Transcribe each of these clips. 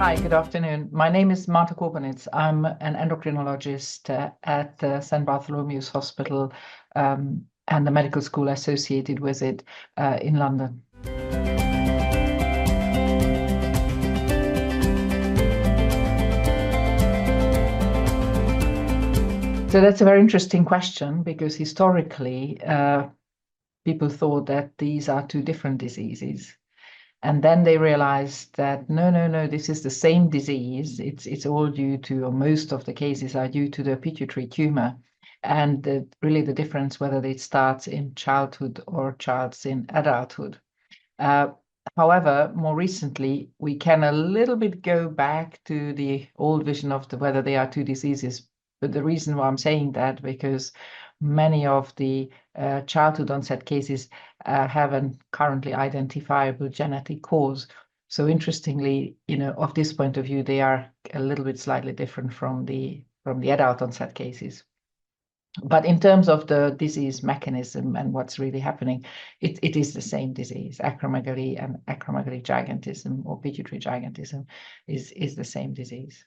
Hi, good afternoon. My name is Márta Korbonits. I'm an endocrinologist at St. Bartholomew's Hospital and the medical school associated with it in London. So that's a very interesting question because historically people thought that these are two different diseases. And then they realized that no, this is the same disease. It's all due to, or most of the cases are due to the pituitary tumor. And really the difference whether it starts in childhood or starts in adulthood. However, more recently, we can a little bit go back to the old vision of whether they are two diseases. But the reason why I'm saying that, because many of the childhood onset cases have a currently identifiable genetic cause. So interestingly, of this point of view, they are a little bit slightly different from the adult onset cases. But in terms of the disease mechanism and what's really happening, it is the same disease. Acromegaly and acromegaly gigantism or pituitary gigantism is the same disease.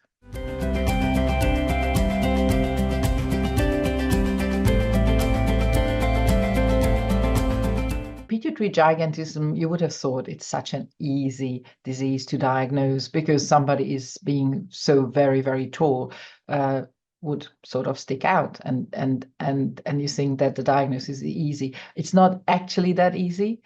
Pituitary gigantism, you would have thought it's such an easy disease to diagnose because somebody is being so very, very tall would sort of stick out and you think that the diagnosis is easy. It's not actually that easy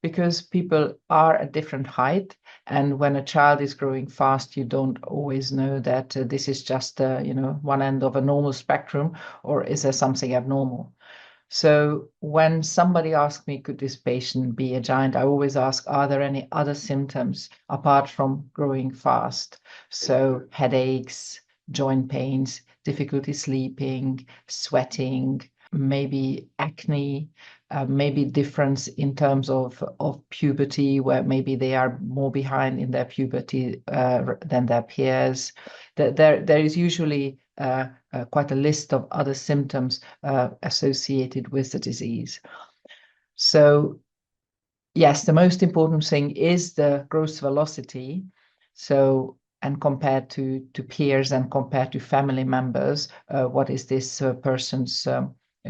because people are at different height, and when a child is growing fast, you don't always know that this is just one end of a normal spectrum, or is there something abnormal. So when somebody asks me, could this patient be a giant, I always ask, are there any other symptoms apart from growing fast? So headaches, joint pains, difficulty sleeping, sweating, maybe acne, maybe difference in terms of puberty, where maybe they are more behind in their puberty than their peers. There is usually quite a list of other symptoms associated with the disease. So yes, the most important thing is the growth velocity. So, and compared to peers and compared to family members, what is this person's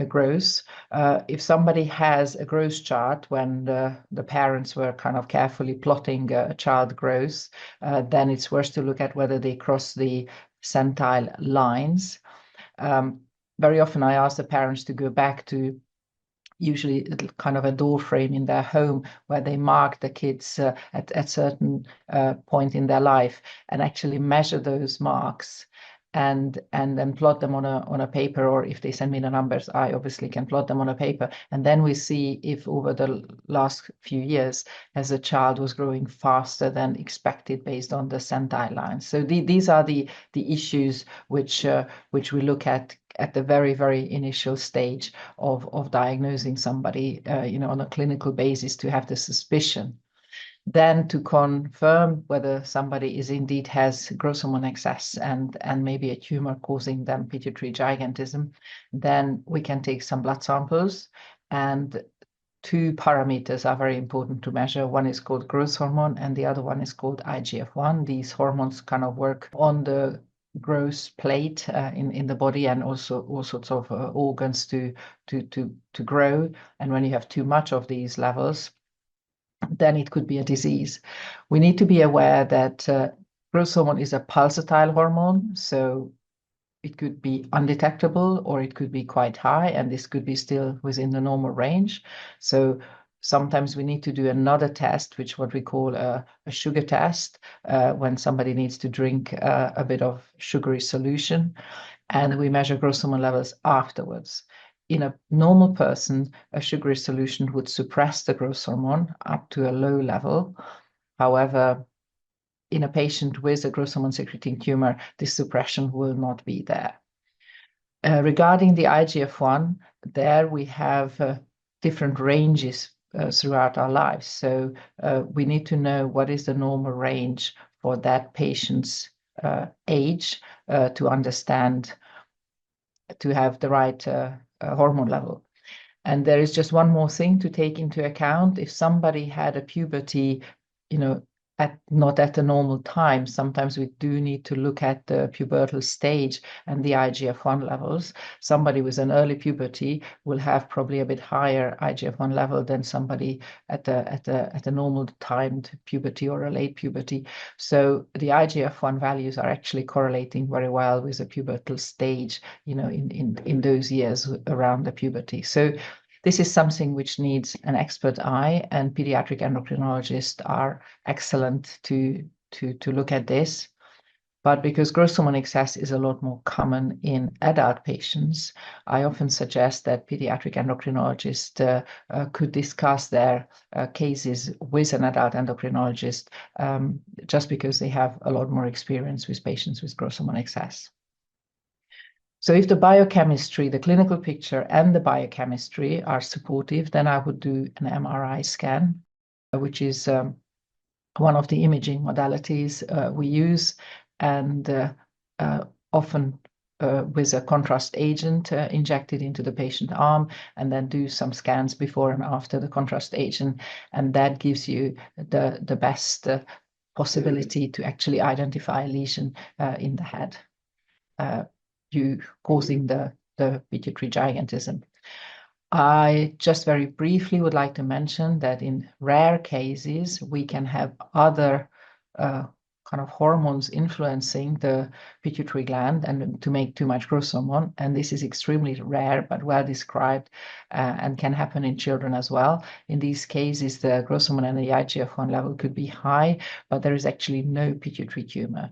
growth? If somebody has a growth chart when the parents were kind of carefully plotting a child growth, then it's worth to look at whether they cross the centile lines. Very often I ask the parents to go back to usually kind of a door frame in their home where they mark the kids at certain point in their life and actually measure those marks and then plot them on a paper, or if they send me the numbers, I obviously can plot them on a paper. And then we see if over the last few years, as a child was growing faster than expected based on the centile lines. So these are the issues which we look at the very, very initial stage of diagnosing somebody, on a clinical basis to have the suspicion. Then to confirm whether somebody indeed has growth hormone excess and maybe a tumor causing them pituitary gigantism, then we can take some blood samples, and two parameters are very important to measure. One is called growth hormone and the other one is called IGF-1. These hormones kind of work on the growth plate in the body, and also all sorts of organs to grow. And when you have too much of these levels, then it could be a disease. We need to be aware that growth hormone is a pulsatile hormone, so it could be undetectable or it could be quite high, and this could be still within the normal range. So sometimes we need to do another test, which what we call a sugar test, when somebody needs to drink a bit of sugary solution, and we measure growth hormone levels afterwards. In a normal person, a sugary solution would suppress the growth hormone up to a low level. However, in a patient with a growth hormone secreting tumor, this suppression will not be there. Regarding the IGF-1, there we have different ranges throughout our lives. So we need to know what is the normal range for that patient's age to understand, to have the right hormone level. And there is just one more thing to take into account. If somebody had a puberty, not at the normal time. Sometimes we do need to look at the pubertal stage and the IGF-1 levels. Somebody with an early puberty will have probably a bit higher IGF-1 level than somebody at a normal timed puberty or a late puberty. So the IGF-1 values are actually correlating very well with the pubertal stage, in those years around the puberty. So this is something which needs an expert eye, and pediatric endocrinologists are excellent to look at this. But because growth hormone excess is a lot more common in adult patients, I often suggest that pediatric endocrinologists could discuss their cases with an adult endocrinologist, just because they have a lot more experience with patients with growth hormone excess. So if the biochemistry, the clinical picture and the biochemistry are supportive, then I would do an MRI scan, which is one of the imaging modalities we use, and often with a contrast agent injected into the patient arm, and then do some scans before and after the contrast agent. And that gives you the best possibility to actually identify a lesion in the head. You causing the pituitary gigantism. I just very briefly would like to mention that in rare cases, we can have other kind of hormones influencing the pituitary gland and to make too much growth hormone. And this is extremely rare, but well described, and can happen in children as well. In these cases, the growth hormone and the IGF-1 level could be high, but there is actually no pituitary tumor.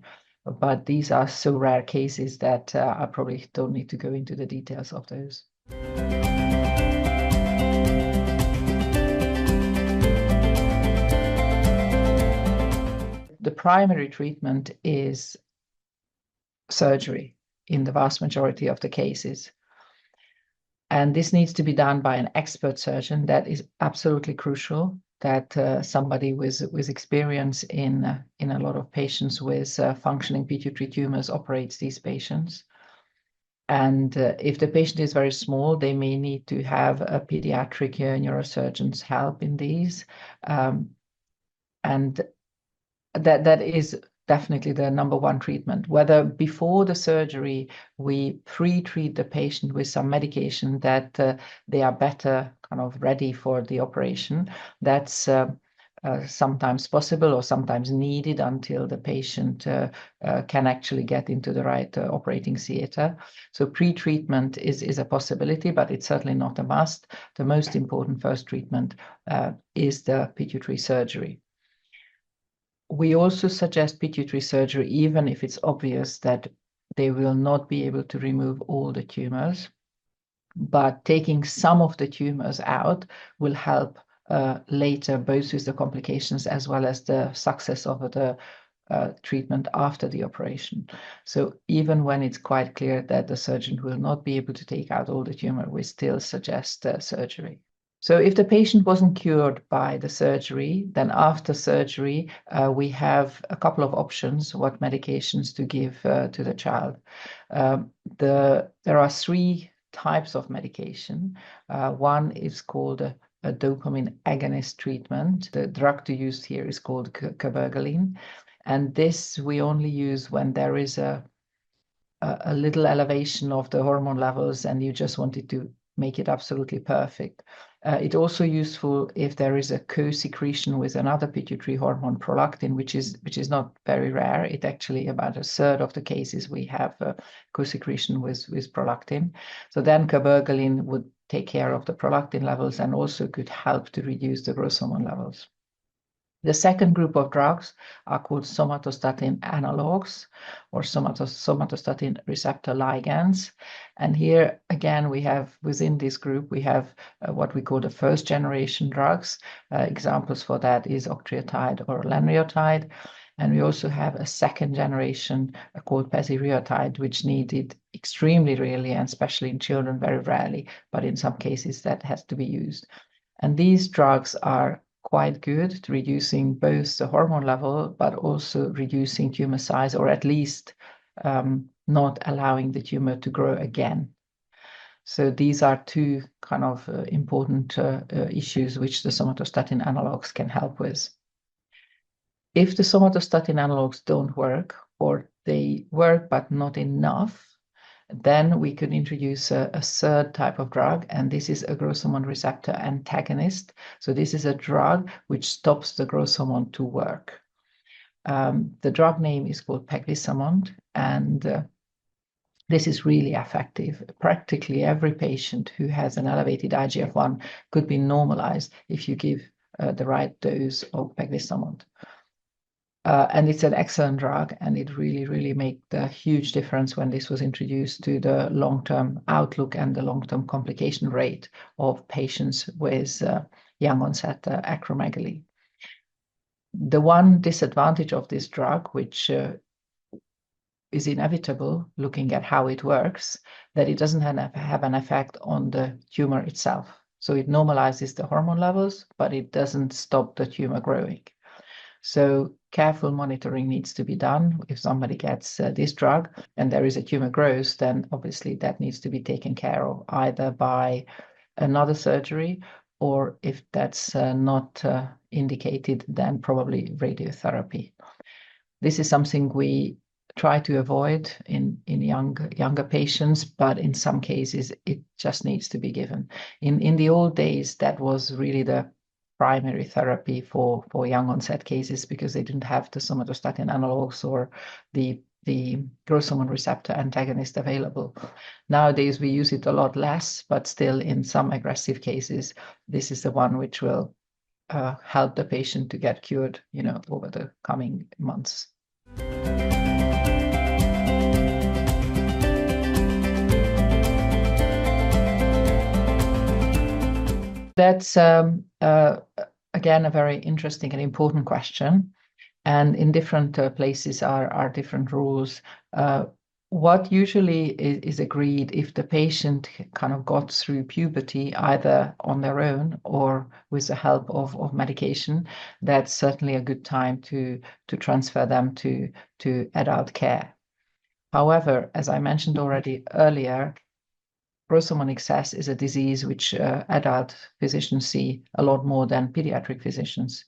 But these are so rare cases that I probably don't need to go into the details of those. The primary treatment is surgery in the vast majority of the cases. And this needs to be done by an expert surgeon. That is absolutely crucial, that somebody with experience in a lot of patients with functioning pituitary tumors operates these patients. And if the patient is very small, they may need to have a pediatric neurosurgeon's help in these. And that is definitely the number one treatment. Whether before the surgery we pre-treat the patient with some medication that they are better kind of ready for the operation, that's sometimes possible or sometimes needed until the patient can actually get into the right operating theater. So pre-treatment is a possibility, but it's certainly not a must. The most important first treatment is the pituitary surgery. We also suggest pituitary surgery, even if it's obvious that they will not be able to remove all the tumors. But taking some of the tumors out will help later, both with the complications as well as the success of the treatment after the operation. So even when it's quite clear that the surgeon will not be able to take out all the tumor, we still suggest surgery. So if the patient wasn't cured by the surgery, then after surgery, we have a couple of options, what medications to give to the child. There are three types of medication. One is called a dopamine agonist treatment. The drug to use here is called Acromegaly. And this we only use when there is a little elevation of the hormone levels and you just wanted to make it absolutely perfect. It's also useful if there is a co-secretion with another pituitary hormone, prolactin, which is not very rare. It actually about a third of the cases we have co-secretion with prolactin. So then cabergoline would take care of the prolactin levels and also could help to reduce the growth hormone levels. The second group of drugs are called somatostatin analogs or somatostatin receptor ligands. And here, again, we have within this group, we have what we call the first generation drugs. Examples for that is octreotide or lanreotide. And we also have a second generation called pasireotide, which needed extremely rarely, and especially in children very rarely, but in some cases that has to be used. And these drugs are quite good at reducing both the hormone level, but also reducing tumor size, or at least not allowing the tumor to grow again. So these are two kind of important issues which the somatostatin analogs can help with. If the somatostatin analogs don't work, or they work but not enough, then we could introduce a third type of drug, and this is a growth hormone receptor antagonist. So this is a drug which stops the growth hormone to work. The drug name is called pegvisomant, and this is really effective. Practically every patient who has an elevated IGF-1 could be normalized if you give the right dose of pegvisomant. And it's an excellent drug, and it really made a huge difference when this was introduced to the long-term outlook and the long-term complication rate of patients with young onset acromegaly. The one disadvantage of this drug, which is inevitable looking at how it works, that it doesn't have an effect on the tumor itself. So it normalizes the hormone levels, but it doesn't stop the tumor growing. So careful monitoring needs to be done. If somebody gets this drug and there is a tumor growth, then obviously that needs to be taken care of either by another surgery, or if that's not indicated, then probably radiotherapy. This is something we try to avoid in younger patients, but in some cases it just needs to be given. In the old days, that was really the primary therapy for young onset cases, because they didn't have the somatostatin analogs or the growth hormone receptor antagonist available. Nowadays we use it a lot less, but still in some aggressive cases, this is the one which will help the patient to get cured, over the coming months. That's again a very interesting and important question, and in different places are different rules. What usually is agreed, if the patient kind of got through puberty either on their own or with the help of medication, that's certainly a good time to transfer them to adult care. However, as I mentioned already earlier, growth hormone excess is a disease which adult physicians see a lot more than pediatric physicians.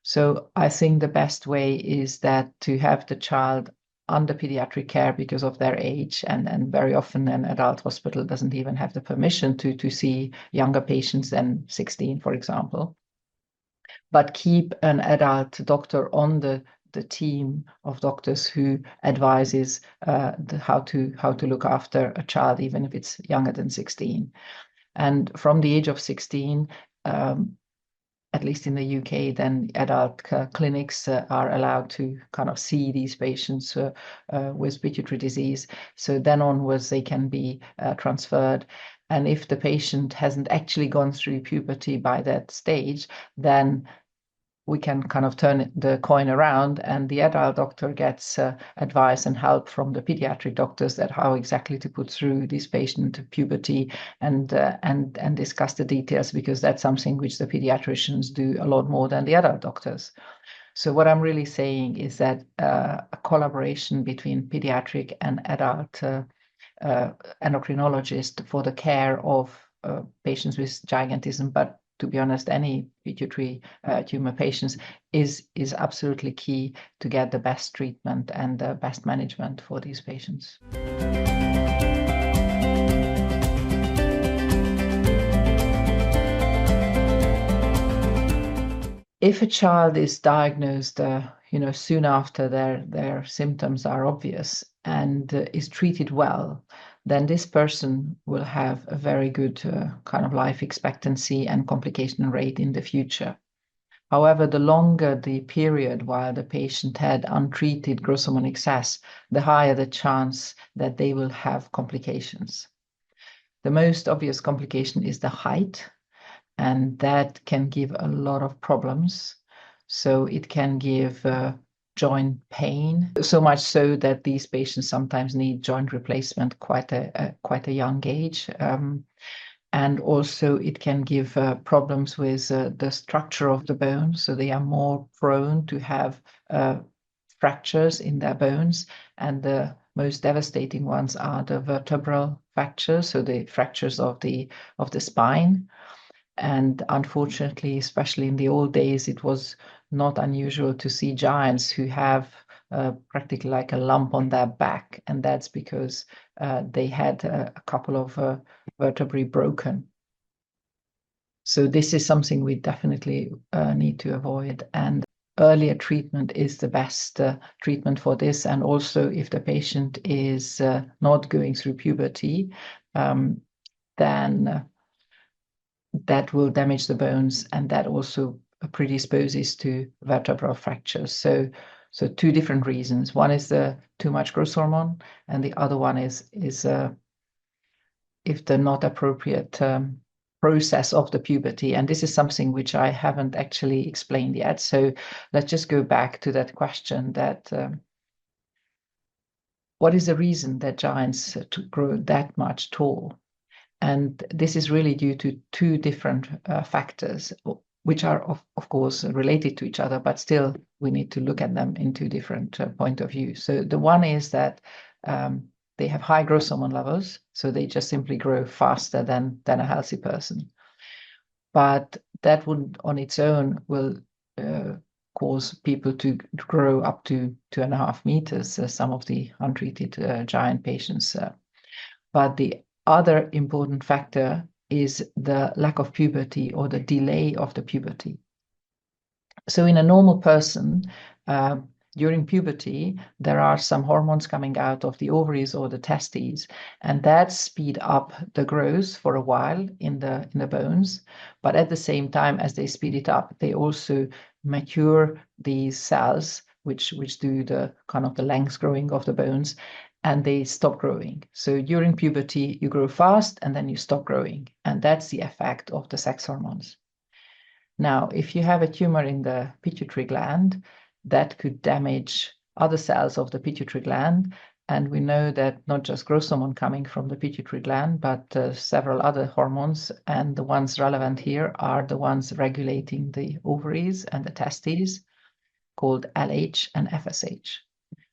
So I think the best way is that to have the child under pediatric care because of their age, and very often an adult hospital doesn't even have the permission to see younger patients than 16, for example. But keep an adult doctor on the team of doctors who advises how to look after a child, even if it's younger than 16. And from the age of 16, at least in the UK, then adult clinics are allowed to kind of see these patients with pituitary disease. So then onwards, they can be transferred. And if the patient hasn't actually gone through puberty by that stage, then we can kind of turn the coin around, and the adult doctor gets advice and help from the pediatric doctors that how exactly to put through this patient to puberty, and discuss the details, because that's something which the pediatricians do a lot more than the adult doctors. So what I'm really saying is that a collaboration between pediatric and adult endocrinologist for the care of patients with gigantism, but to be honest, any pituitary tumor patients is absolutely key to get the best treatment and the best management for these patients. If a child is diagnosed, soon after their symptoms are obvious and is treated well, then this person will have a very good kind of life expectancy and complication rate in the future. However, the longer the period while the patient had untreated growth hormone excess, the higher the chance that they will have complications. The most obvious complication is the height, and that can give a lot of problems. So it can give joint pain, so much so that these patients sometimes need joint replacement quite a young age. And also it can give problems with the structure of the bone, so they are more prone to have fractures in their bones, and the most devastating ones are the vertebral fractures, so the fractures of the spine. And unfortunately, especially in the old days, it was not unusual to see giants who have practically like a lump on their back, and that's because they had a couple of vertebrae broken. So this is something we definitely need to avoid, and earlier treatment is the best treatment for this. And also, if the patient is not going through puberty, then that will damage the bones, and that also predisposes to vertebral fractures. So two different reasons. One is the too much growth hormone, and the other one is if the not appropriate process of the puberty. And this is something which I haven't actually explained yet. So let's just go back to that question that what is the reason that giants grow that much tall? And this is really due to two different factors, which are, of course, related to each other, but still we need to look at them in two different point of view. So the one is that they have high growth hormone levels, so they just simply grow faster than a healthy person. But that would, on its own, will cause people to grow up to 2.5 meters, some of the untreated giant patients. But the other important factor is the lack of puberty or the delay of the puberty. So in a normal person, during puberty, there are some hormones coming out of the ovaries or the testes, and that speed up the growth for a while in the bones. But at the same time, as they speed it up, they also mature these cells, which do the kind of the length growing of the bones, and they stop growing. So during puberty, you grow fast and then you stop growing. And that's the effect of the sex hormones. Now, if you have a tumor in the pituitary gland, that could damage other cells of the pituitary gland. And we know that not just growth hormone coming from the pituitary gland, but several other hormones. And the ones relevant here are the ones regulating the ovaries and the testes, called LH and FSH.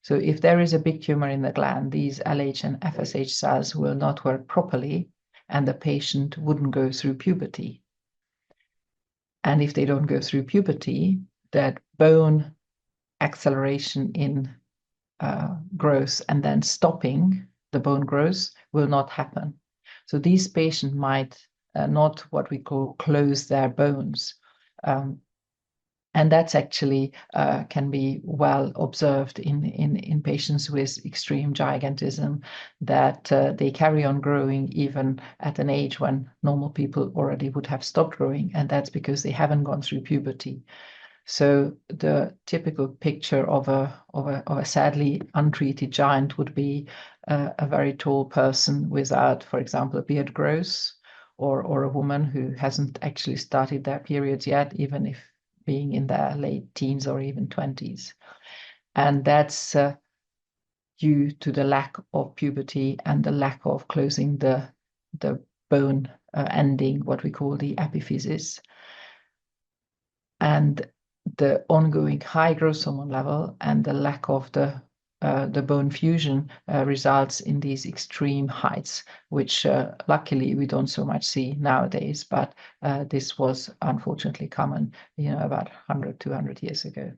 So if there is a big tumor in the gland, these LH and FSH cells will not work properly, and the patient wouldn't go through puberty. And if they don't go through puberty, that bone acceleration in growth and then stopping the bone growth will not happen. So these patients might not what we call close their bones. And that's actually can be well observed in patients with extreme gigantism, that they carry on growing even at an age when normal people already would have stopped growing, and that's because they haven't gone through puberty. So the typical picture of a sadly untreated giant would be a very tall person without, for example, a beard growth, or a woman who hasn't actually started their periods yet, even if being in their late teens or even 20s. And that's due to the lack of puberty and the lack of closing the bone ending, what we call the epiphysis. And the ongoing high growth hormone level and the lack of the bone fusion results in these extreme heights, which luckily we don't so much see nowadays, but this was unfortunately common, about 100, 200 years ago.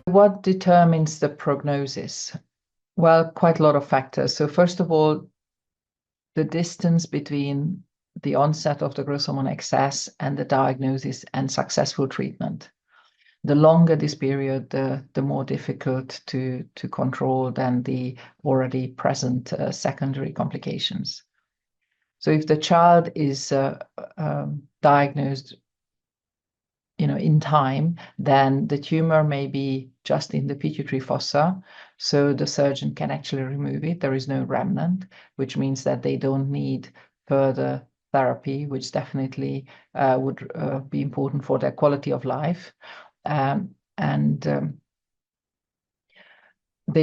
What determines the prognosis? Well, quite a lot of factors. So first of all, the distance between the onset of the growth hormone excess and the diagnosis and successful treatment. The longer this period, the more difficult to control than the already present secondary complications. So if the child is diagnosed in time, then the tumor may be just in the pituitary fossa, so the surgeon can actually remove it. There is no remnant, which means that they don't need further therapy, which definitely would be important for their quality of life. They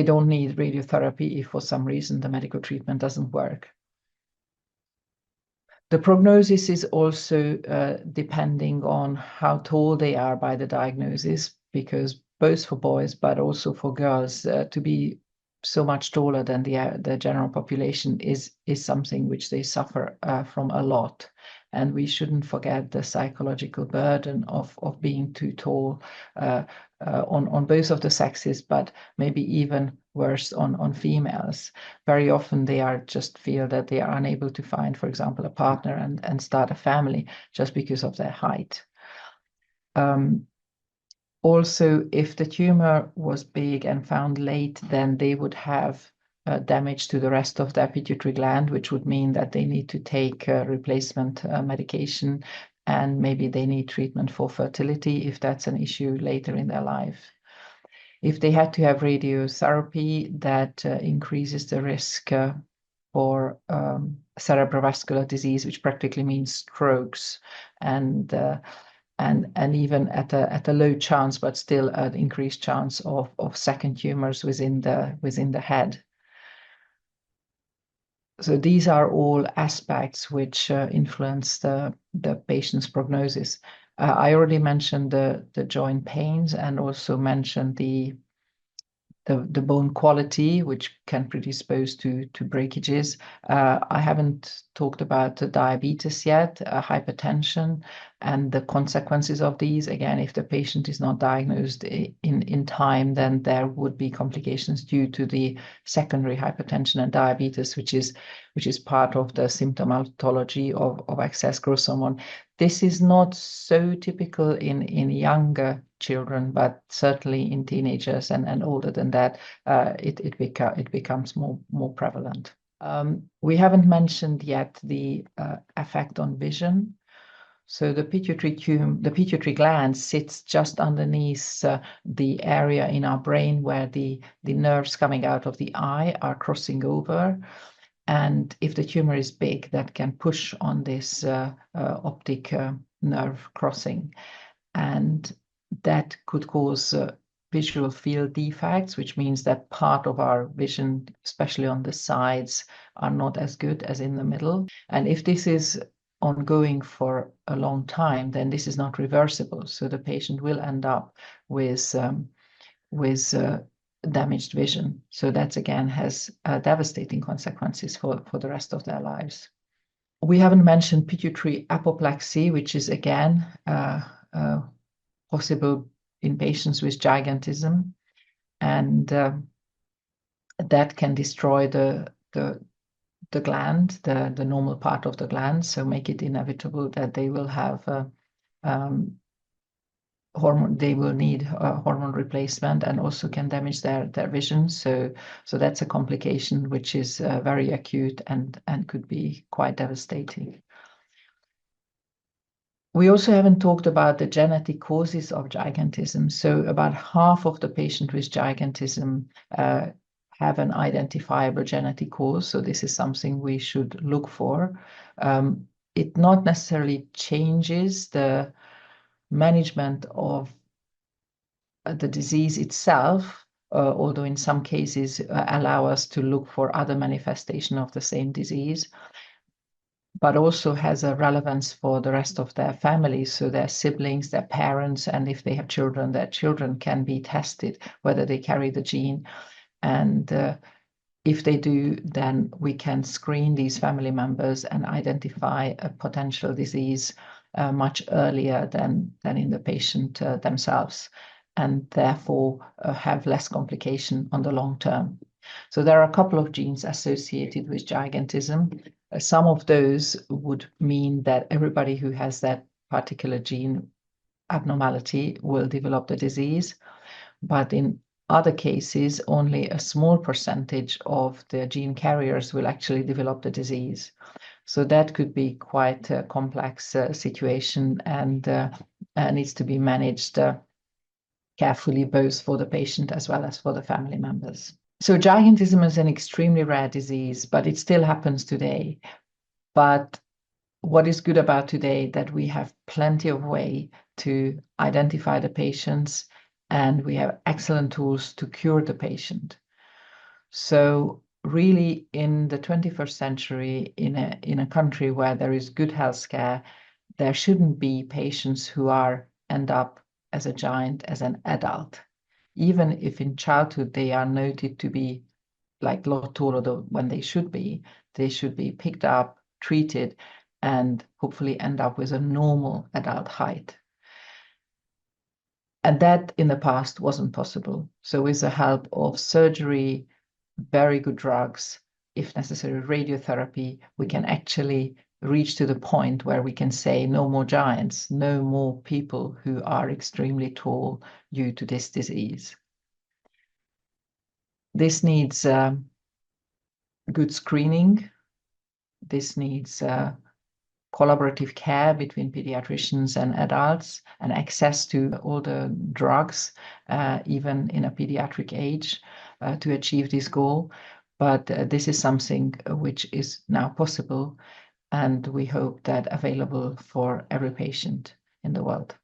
don't need radiotherapy if for some reason the medical treatment doesn't work. The prognosis is also depending on how tall they are by the diagnosis, because both for boys but also for girls, to be so much taller than the general population is something which they suffer from a lot. And we shouldn't forget the psychological burden of being too tall on both of the sexes, but maybe even worse on females. Very often they are just feel that they are unable to find, for example, a partner and start a family just because of their height. Also, if the tumor was big and found late, then they would have damage to the rest of their pituitary gland, which would mean that they need to take replacement medication, and maybe they need treatment for fertility if that's an issue later in their life. If they had to have radiotherapy, that increases the risk for cerebrovascular disease, which practically means strokes, and even at a low chance, but still an increased chance of second tumors within the head. So these are all aspects which influence the patient's prognosis. I already mentioned the joint pains, and also mentioned the bone quality, which can predispose to breakages. I haven't talked about the diabetes yet, hypertension, and the consequences of these. Again, if the patient is not diagnosed in time, then there would be complications due to the secondary hypertension and diabetes, which is part of the symptomatology of excess growth hormone. This is not so typical in younger children, but certainly in teenagers and older than that, it becomes more prevalent. We haven't mentioned yet the effect on vision. So the pituitary gland sits just underneath the area in our brain where the nerves coming out of the eye are crossing over. And if the tumor is big, that can push on this optic nerve crossing. And that could cause visual field defects, which means that part of our vision, especially on the sides, are not as good as in the middle. And if this is ongoing for a long time, then this is not reversible. So the patient will end up with damaged vision. So that again has devastating consequences for the rest of their lives. We haven't mentioned pituitary apoplexy, which is again possible in patients with gigantism, and that can destroy the gland, the normal part of the gland, so make it inevitable that they will have they will need hormone replacement, and also can damage their vision. So that's a complication which is very acute and could be quite devastating. We also haven't talked about the genetic causes of gigantism. So about half of the patients with gigantism have an identifiable genetic cause. So this is something we should look for. It not necessarily changes the management of the disease itself, although in some cases allow us to look for other manifestation of the same disease, but also has a relevance for the rest of their families. So their siblings, their parents, and if they have children, their children can be tested whether they carry the gene. And if they do, then we can screen these family members and identify a potential disease much earlier than in the patient themselves, and therefore have less complication on the long term. So there are a couple of genes associated with gigantism. Some of those would mean that everybody who has that particular gene abnormality will develop the disease, but in other cases, only a small percentage of the gene carriers will actually develop the disease. So that could be quite a complex situation, and needs to be managed carefully, both for the patient as well as for the family members. So gigantism is an extremely rare disease, but it still happens today. But what is good about today, that we have plenty of way to identify the patients, and we have excellent tools to cure the patient. So really, in the 21st century, in a country where there is good healthcare, there shouldn't be patients who end up as a giant as an adult, even if in childhood they are noted to be like a lot taller than when they should be picked up, treated, and hopefully end up with a normal adult height. And that in the past wasn't possible. So with the help of surgery, very good drugs, if necessary, radiotherapy, we can actually reach to the point where we can say no more giants, no more people who are extremely tall due to this disease. This needs good screening. This needs collaborative care between pediatricians and adults, and access to all the drugs, even in a pediatric age, to achieve this goal. But this is something which is now possible, and we hope that available for every patient in the world.